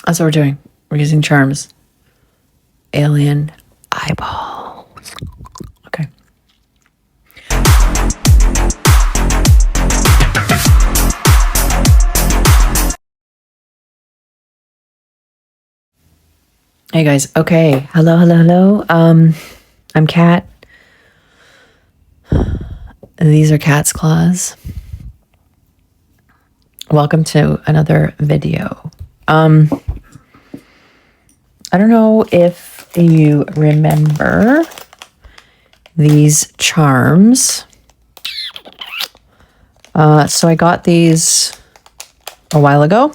That's what we're doing. We're using charms. Alien Eye Ballz. Okay. Hey guys. Okay. Hello, hello, hello. I'm Kat. These are Cat's Claws. Welcome to another video. I don't know if you remember these charms. So I got these a while ago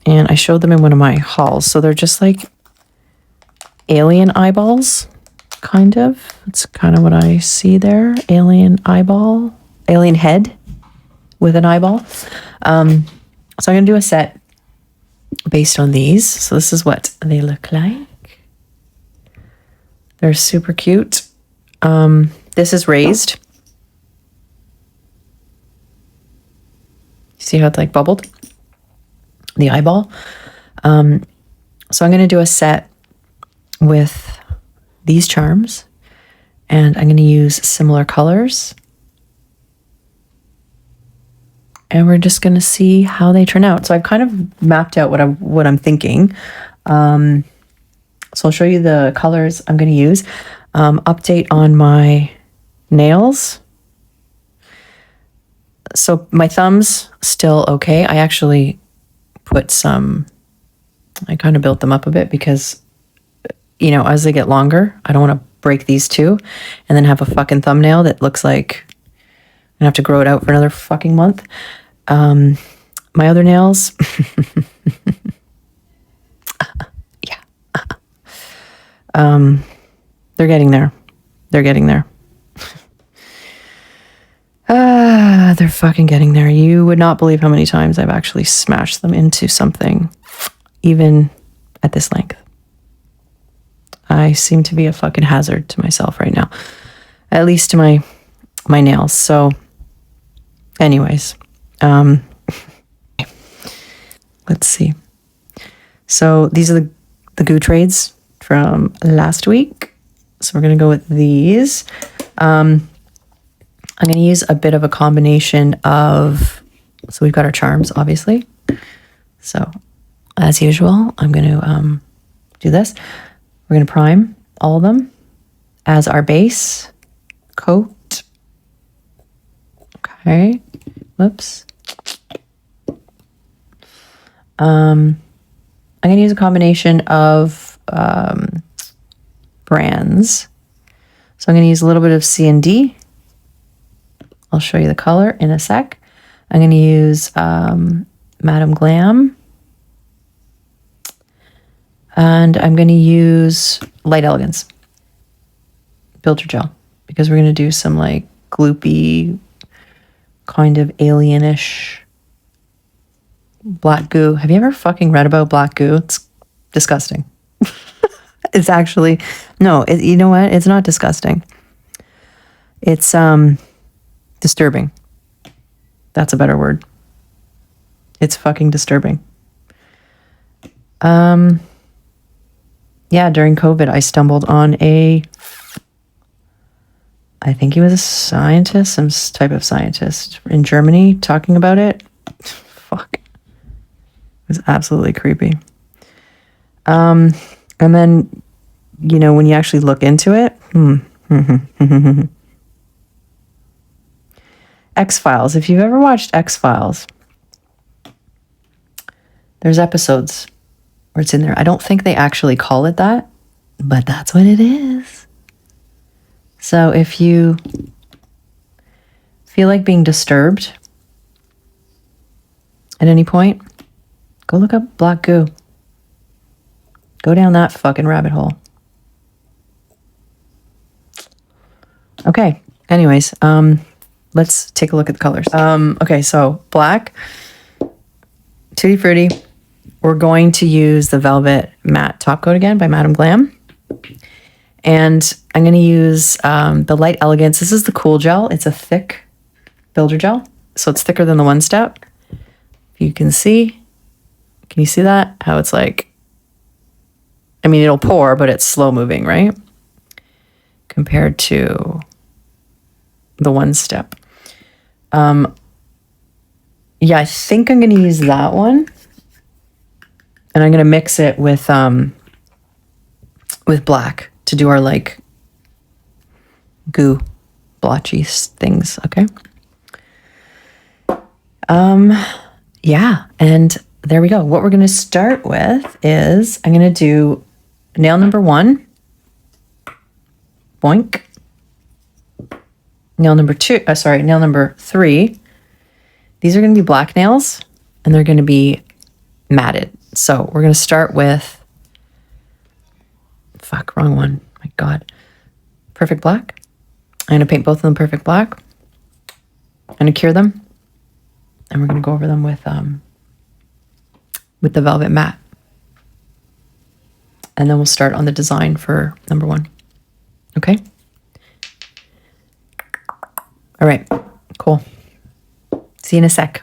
and I showed them in one of my hauls. So they're just like alien eyeballs, kind of. It's kind of what I see there. Alien eyeball, alien head with an eyeball. So I'm going to do a set based on these. So this is what they look like. They're super cute. This is raised. See how it's like bubbled? The eyeball. So I'm going to do a set with these charms and I'm going to use similar colors. And we're just going to see how they turn out. So I've kind of mapped out what I'm thinking. So I'll show you the colors I'm going to use. Update on my nails. So my thumbs still okay. I actually put some, I kind of built them up a bit because, you know, as they get longer, I don't want to break these two and then have a fucking thumbnail that looks like I'm gonna have to grow it out for another fucking month. My other nails, yeah, they're getting there. They're getting there. They're fucking getting there. You would not believe how many times I've actually smashed them into something, even at this length. I seem to be a fucking hazard to myself right now, at least to my nails. So anyways, let's see. So these are the goo trades from last week. So we're going to go with these. I'm going to use a bit of a combination of, so we've got our charms, obviously. So as usual, I'm going to do this. We're going to prime all of them as our base coat. Okay. Whoops. I'm going to use a combination of brands. So I'm going to use a little bit of CND. I'll show you the color in a sec. I'm going to use Madame Glam. And I'm going to use Light Elegance Builder Gel because we're going to do some like gloopy, kind of alienish black goo. Have you ever fucking read about black goo? It's disgusting. It's actually, no, you know what? It's not disgusting. It's disturbing. That's a better word. It's fucking disturbing. Yeah, during COVID, I stumbled on I think he was a scientist, some type of scientist in Germany talking about it. Fuck. It was absolutely creepy. And then, you know, when you actually look into it, X-Files. If you've ever watched X-Files, there's episodes where it's in there. I don't think they actually call it that, but that's what it is. So if you feel like being disturbed at any point, go look up black goo. Go down that fucking rabbit hole. Okay. Anyways, let's take a look at the colors. Okay, so black, Tutti Frutti. We're going to use the Velvet Matte Top Coat again by Madame Glam. And I'm going to use the Light Elegance. This is the Cool Gel. It's a thick builder gel. So it's thicker than the One Step. You can see. Can you see that? How it's like, I mean, it'll pour, but it's slow moving, right? Compared to the one step. Yeah, I think I'm going to use that one. And I'm going to mix it with black to do our like goo blotchy things, okay? Yeah, and there we go. What we're going to start with is I'm going to do nail number 1. Boink. Nail number 2, nail number 3. These are going to be black nails, and they're going to be matted. So we're going to start with, fuck, wrong one. My God. Perfect black. I'm going to paint both of them perfect black. I'm going to cure them. And we're going to go over them with the velvet matte. And then we'll start on the design for number 1. Okay? All right, cool. See you in a sec.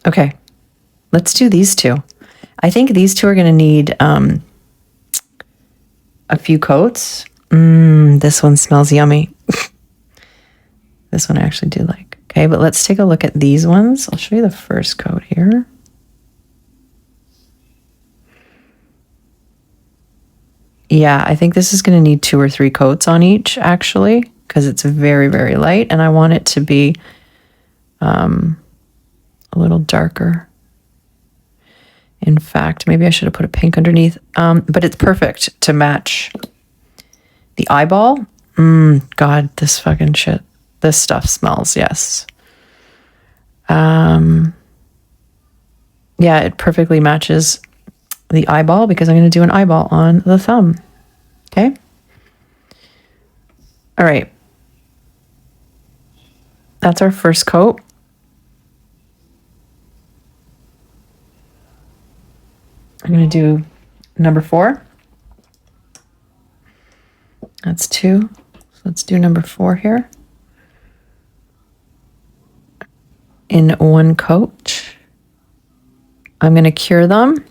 Okay, let's do these two. I think these two are going to need a few coats. This one smells yummy. This one I actually do like. Okay, but let's take a look at these ones. I'll show you the first coat here. Yeah, I think this is going to need 2 or 3 coats on each, actually, because it's very, very light, and I want it to be a little darker. In fact, maybe I should have put a pink underneath, but it's perfect to match the eyeball. God, this fucking shit. This stuff smells, yes. Yeah, it perfectly matches the eyeball because I'm going to do an eyeball on the thumb. Okay? All right. That's our first coat. I'm going to do number 4. That's 2. So let's do number 4 here. In 1 coat. I'm going to cure them.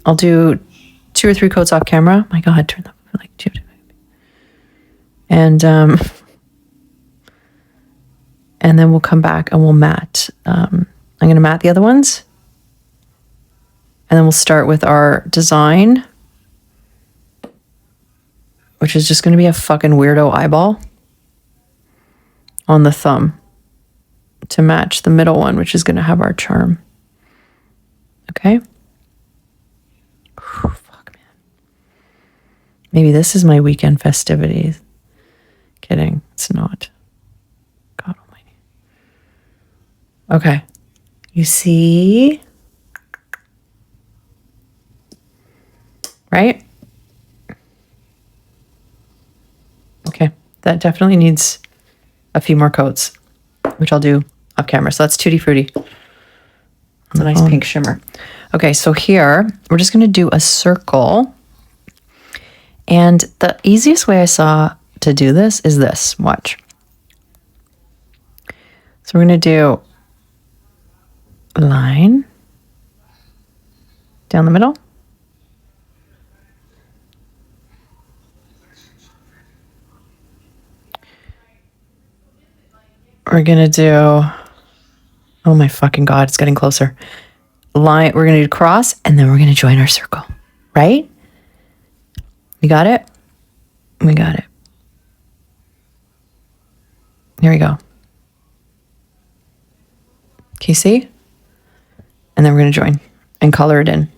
I'll do 2 or 3 coats off camera. My God, turn that like 2. And then we'll come back and we'll matte. I'm going to matte the other ones. And then we'll start with our design, which is just going to be a fucking weirdo eyeball on the thumb to match the middle one, which is going to have our charm. Okay? Whew, fuck, man. Maybe this is my weekend festivities. Kidding. It's not. God almighty. Okay. You see? Right? Okay, that definitely needs a few more coats, which I'll do off camera. So that's Tutti Frutti. A nice pink shimmer. Okay, so here, we're just gonna do a circle. And the easiest way I saw to do this is this, watch. So we're gonna do a line down the middle. We're gonna do, oh my fucking God, it's getting closer. Line, we're gonna do cross, and then we're gonna join our circle, right? We got it? We got it. Here we go. Can you see? And then we're gonna join and color it in.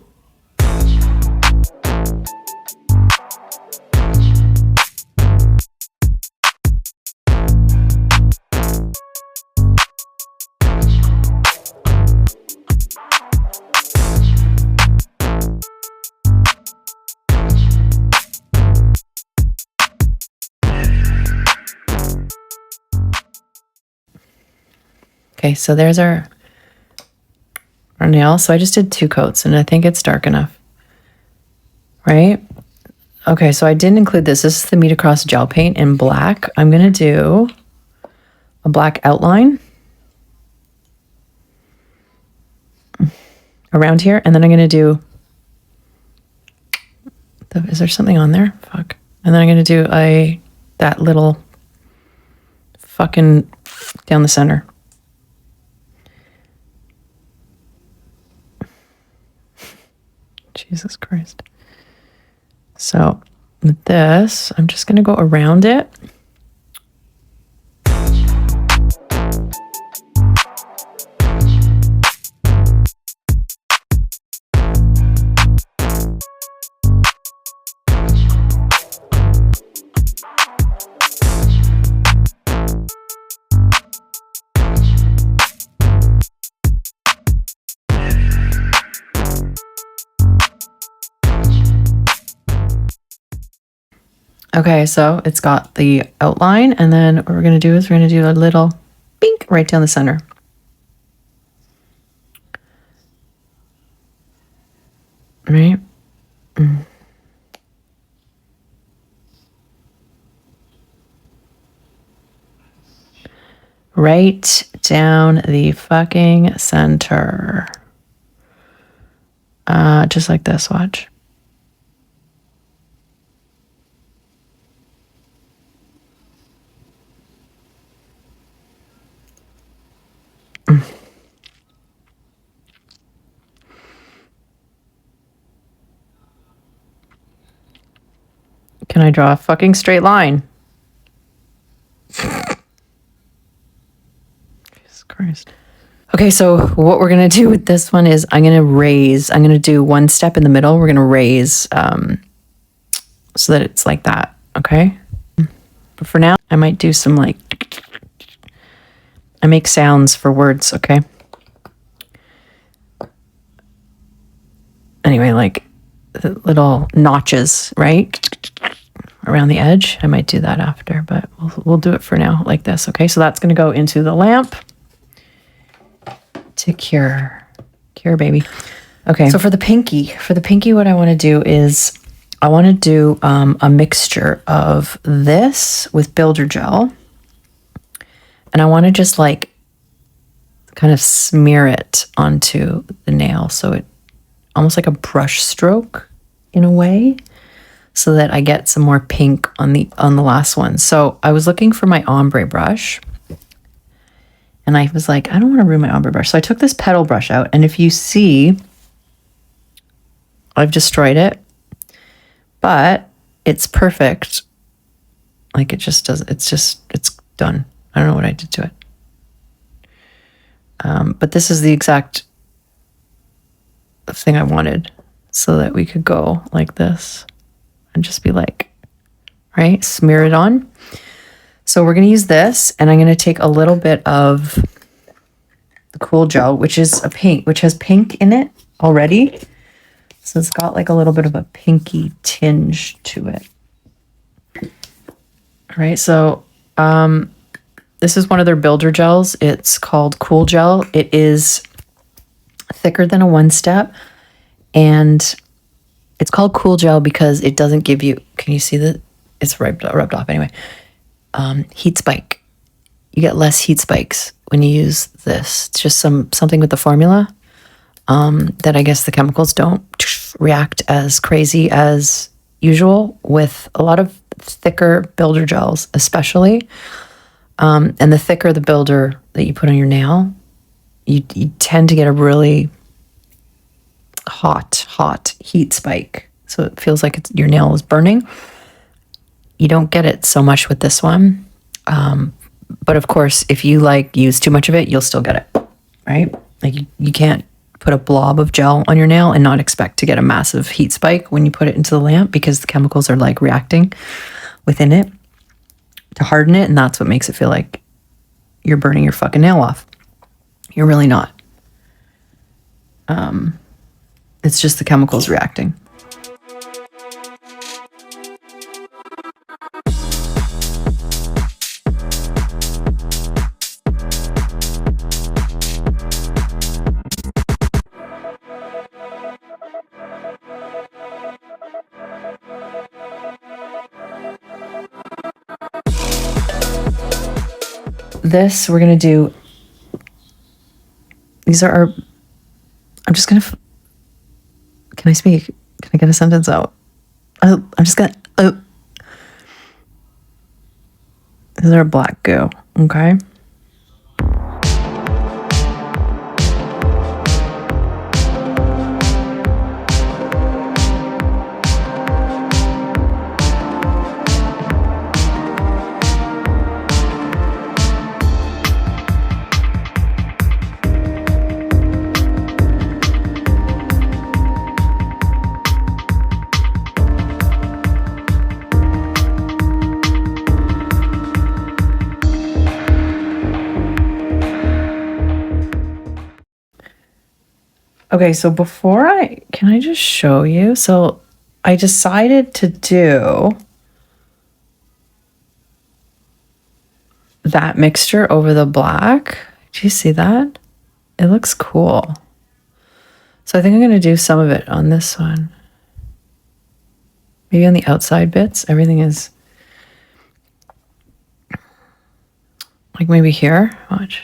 Okay, so there's our nail. So I just did 2 coats and I think it's dark enough, right? Okay, so I didn't include this. This is the Meet Across gel paint in black. I'm gonna do a black outline around here, and then I'm gonna do, is there something on there? Fuck. And then I'm gonna do that little fucking down the center. Jesus Christ. So with this, I'm just gonna go around it. Okay, so it's got the outline, and then what we're gonna do is we're gonna do a little bink right down the center. Right? Right down the fucking center. Just like this, watch. Can I draw a fucking straight line? Jesus Christ. Okay, so what we're going to do with this one is I'm going to raise. I'm going to do one step in the middle. We're going to raise so that it's like that, okay? But for now, I might do some like, I make sounds for words, okay? Anyway, like the little notches, right? Around the edge. I might do that after, but we'll do it for now like this, okay? So that's going to go into the lamp to cure, baby. Okay, so for the pinky, what I want to do is I want to do a mixture of this with builder gel, and I want to just like kind of smear it onto the nail, so it almost like a brush stroke in a way, so that I get some more pink on the last one. So I was looking for my ombre brush, and I was like, I don't want to ruin my ombre brush. So I took this petal brush out, and if you see, I've destroyed it, but it's perfect. Like it just does, it's done. I don't know what I did to it. But this is the exact thing I wanted, so that we could go like this and just be like, right, smear it on. So we're going to use this, and I'm going to take a little bit of the Cool Gel, which is a pink, which has pink in it already. So it's got like a little bit of a pinky tinge to it. All right, so this is one of their builder gels. It's called Cool Gel. It is thicker than a one-step, and it's called Cool Gel because it doesn't give you, can you see that? It's rubbed off anyway. Heat spike. You get less heat spikes when you use this. It's just something with the formula that I guess the chemicals don't react as crazy as usual with a lot of thicker builder gels, especially. And the thicker the builder that you put on your nail, you tend to get a really hot heat spike. So it feels like your nail is burning. You don't get it so much with this one. But of course, if you like use too much of it, you'll still get it, right? Like you can't put a blob of gel on your nail and not expect to get a massive heat spike when you put it into the lamp, because the chemicals are like reacting within it to harden it. And that's what makes it feel like you're burning your fucking nail off. You're really not. It's just the chemicals reacting. this, we're going to do, these are our, I'm just going to, can I speak? Can I get a sentence out? I'm just going to, these are black goo, okay? Okay, so can I just show you? So I decided to do that mixture over the black. Do you see that? It looks cool. So I think I'm going to do some of it on this one. Maybe on the outside bits. Everything is like maybe here. Watch.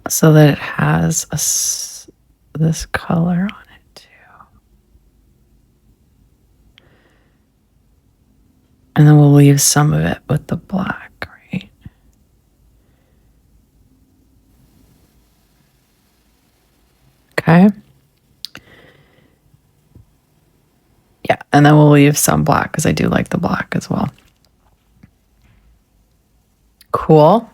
So that it has this color on it too. And then we'll leave some of it with the black, right? Okay. Yeah, and then we'll leave some black because I do like the black as well. Cool.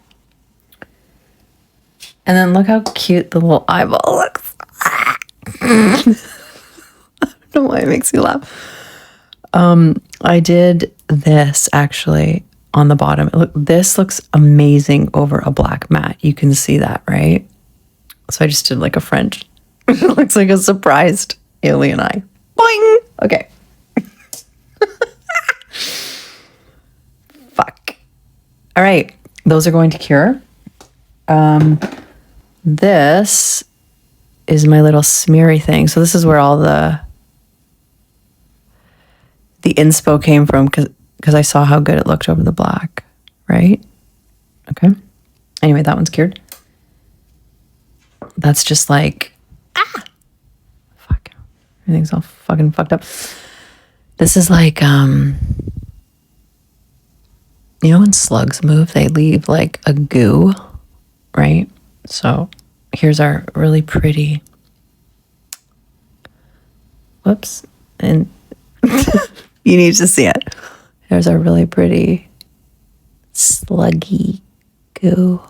And then look how cute the little eyeball looks. I don't know why it makes me laugh. I did this actually on the bottom. This looks amazing over a black mat. You can see that, right? So I just did like a French. It looks like a surprised alien eye. Boing! Okay. Fuck. All right. Those are going to cure. This is my little smeary thing. So this is where all the inspo came from because I saw how good it looked over the black, right? Okay. Anyway, that one's cured. That's just like, fuck. Everything's all fucking fucked up. This is like, you know when slugs move, they leave like a goo, right? So here's our really pretty, whoops, and you need to see it. There's our really pretty sluggy goo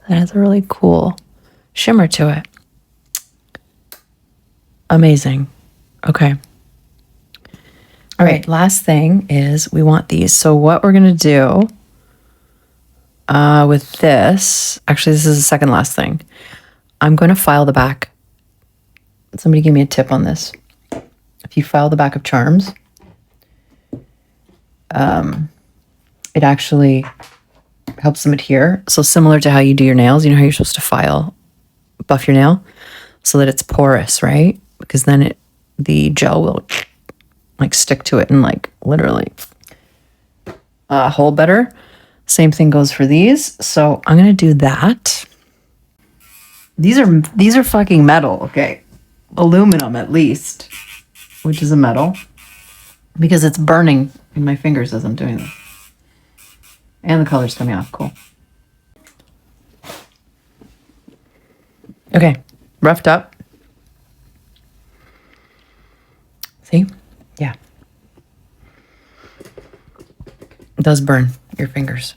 that has a really cool shimmer to it. Amazing. Okay. All right, last thing is we want these. So what we're going to do with this, actually this is the second last thing. I'm going to file the back. Somebody give me a tip on this. If you file the back of charms, it actually helps them adhere. So similar to how you do your nails, you know how you're supposed to buff your nail so that it's porous, right? Because then the gel will like stick to it and like literally hold better. Same thing goes for these. So I'm going to do that. These are fucking metal, okay? Aluminum at least, which is a metal, because it's burning in my fingers as I'm doing this. And the color's coming off, cool. Okay, roughed up. See? Yeah. It does burn your fingers.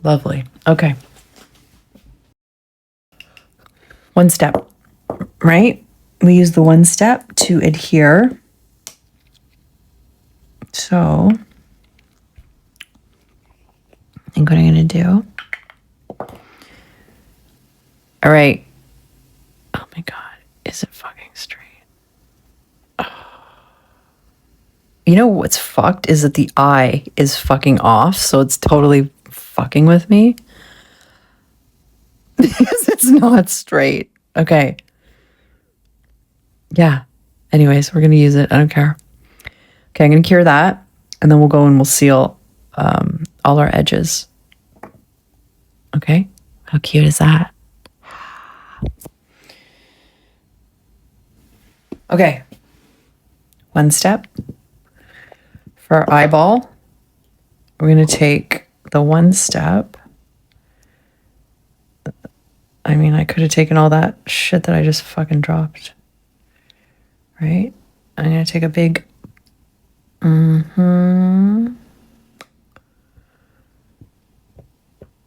Lovely. Okay. One step, right? We use the one step to adhere. So I think what I'm going to do. All right. Oh my God. Is it fucking straight? Oh. You know what's fucked is that the eye is fucking off. So it's totally fucking with me. Because it's not straight. Okay. Yeah. Anyways, we're going to use it. I don't care. Okay, I'm going to cure that. And then we'll go and we'll seal all our edges. Okay. How cute is that? Okay. One step. For our eyeball, we're going to take the one step. I mean, I could have taken all that shit that I just fucking dropped. Right? I'm going to take a big...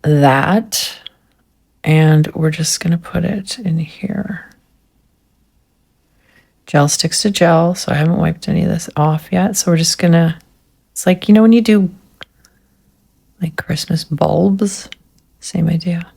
that. And we're just going to put it in here. Gel sticks to gel, so I haven't wiped any of this off yet. So we're just going to... It's like, you know, when you do like Christmas bulbs? Same idea.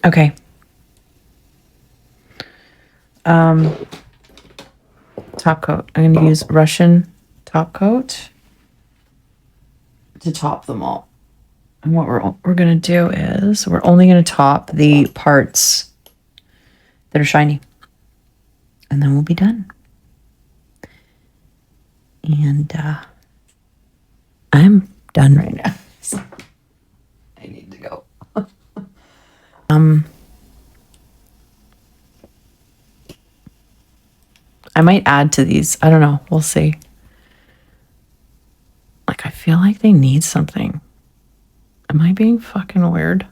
Okay. Top coat. I'm going to use Russian top coat to top them all. And what we're going to do is we're only going to top the parts that are shiny. And then we'll be done. And I'm done right now. So I need to go. I might add to these. I don't know. We'll see. Like, I feel like they need something. Am I being fucking weird?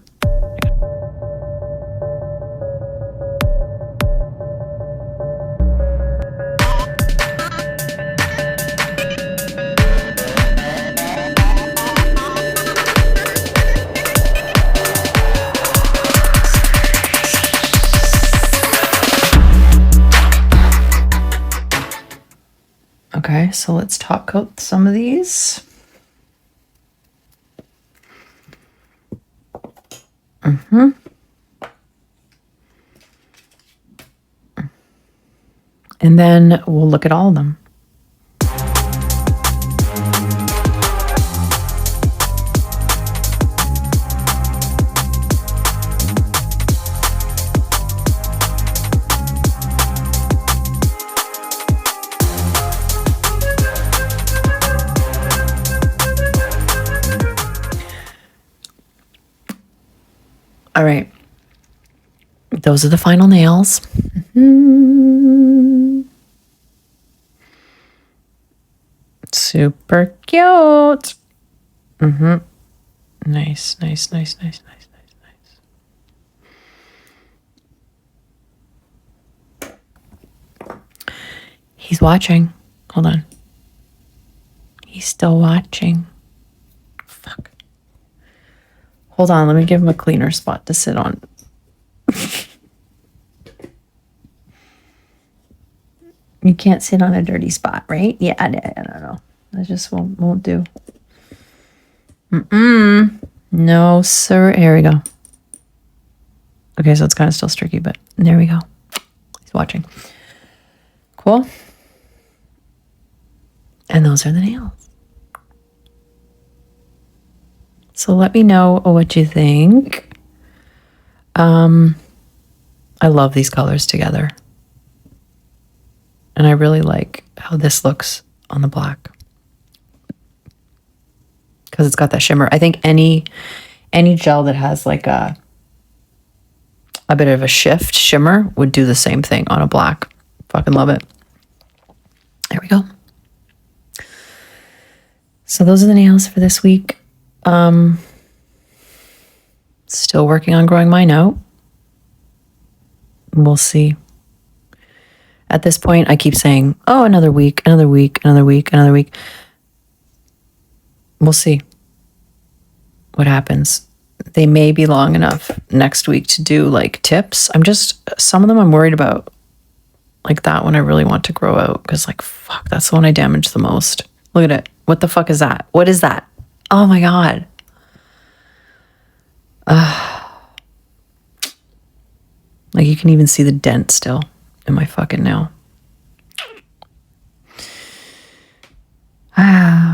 Okay, so let's top coat some of these. And then we'll look at all of them. All right. Those are the final nails. Super cute. Nice, nice, nice, nice, nice, nice, nice. He's watching. Hold on. He's still watching. Fuck. Hold on, let me give him a cleaner spot to sit on. You can't sit on a dirty spot, right? Yeah, I don't know. I just won't do. No, sir. Here we go. Okay, so it's kind of still streaky, but there we go. He's watching. Cool. And those are the nails. So let me know what you think. I love these colors together. And I really like how this looks on the black. Because it's got that shimmer. I think any gel that has like a bit of a shift shimmer would do the same thing on a black. Fucking love it. There we go. So those are the nails for this week. Still working on growing mine out. We'll see. At this point, I keep saying, oh, another week, another week, another week, another week. We'll see what happens. They may be long enough next week to do like tips. Some of them I'm worried about. Like that one I really want to grow out because like, fuck, that's the one I damaged the most. Look at it. What the fuck is that? What is that? Oh my God. Like you can even see the dent still in my fucking nail.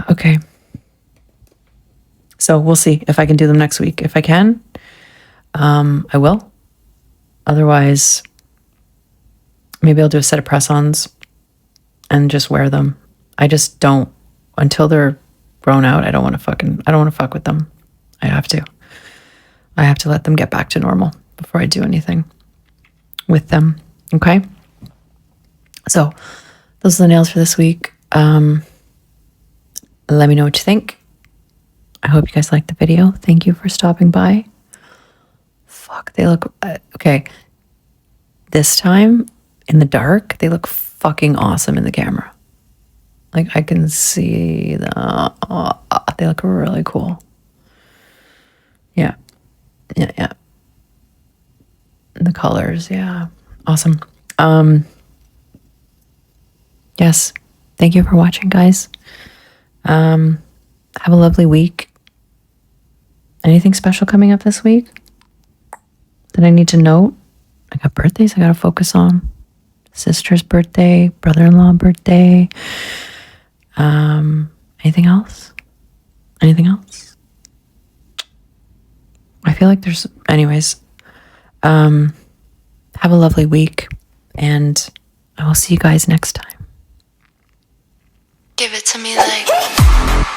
Okay. So we'll see if I can do them next week. If I can, I will. Otherwise, maybe I'll do a set of press-ons and just wear them. I just don't, until they're grown out, I don't want to fuck with them. I have to let them get back to normal before I do anything with them. Okay. So those are the nails for this week. Let me know what you think. I hope you guys liked the video. Thank you for stopping by. Fuck, they look, okay. This time in the dark, they look fucking awesome in the camera. Like I can see they look really cool. Yeah. Yeah. The colors, yeah. Awesome. Yes. Thank you for watching, guys. Have a lovely week. Anything special coming up this week that I need to note? I got birthdays I gotta focus on. Sister's birthday, brother-in-law birthday. Anything else? Anything else? I feel like there's, anyways. Have a lovely week, and I will see you guys next time. Give it to me like